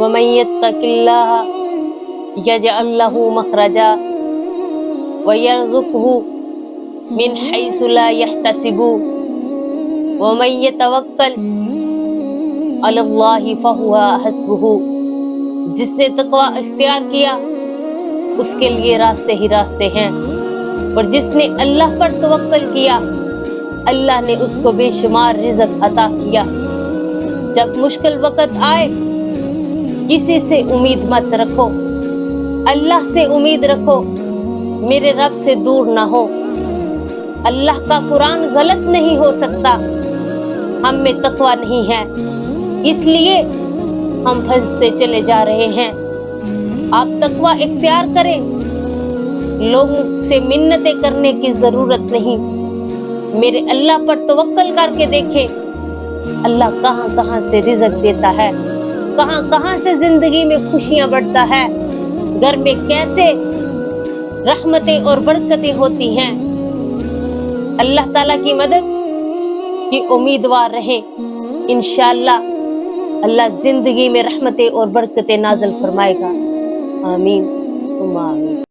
وَمَن يَتَّقِ اللَّهَ يَجْعَل لَّهُ مَخْرَجًا وَيَرْزُقْهُ مِنْ حَيْثُ لَا يَحْتَسِبُ وَمَن يَتَوَکَّلْ عَلَى اللَّهِ فَهُوَ حَسْبُهُ، جس نے تقوی اختیار کیا اس کے لیے راستے ہی راستے ہیں، اور جس نے اللہ پر توکل کیا اللہ نے اس کو بے شمار رزق عطا کیا۔ جب مشکل وقت آئے کسی سے امید مت رکھو، اللہ سے امید رکھو، میرے رب سے دور نہ ہو۔ اللہ کا قرآن غلط نہیں ہو سکتا، ہم میں تقوی نہیں ہے اس لیے ہم پھنستے چلے جا رہے ہیں۔ آپ تقوی اختیار کریں، لوگوں سے منتیں کرنے کی ضرورت نہیں، میرے اللہ پر توکل کر کے دیکھیں، اللہ کہاں کہاں سے رزق دیتا ہے، کہاں کہاں سے زندگی میں خوشیاں بڑھتا ہے، گھر میں کیسے رحمتیں اور برکتیں ہوتی ہیں۔ اللہ تعالیٰ کی مدد کی امیدوار رہیں، انشاءاللہ اللہ زندگی میں رحمتیں اور برکتیں نازل فرمائے گا۔ آمین ثم آمین۔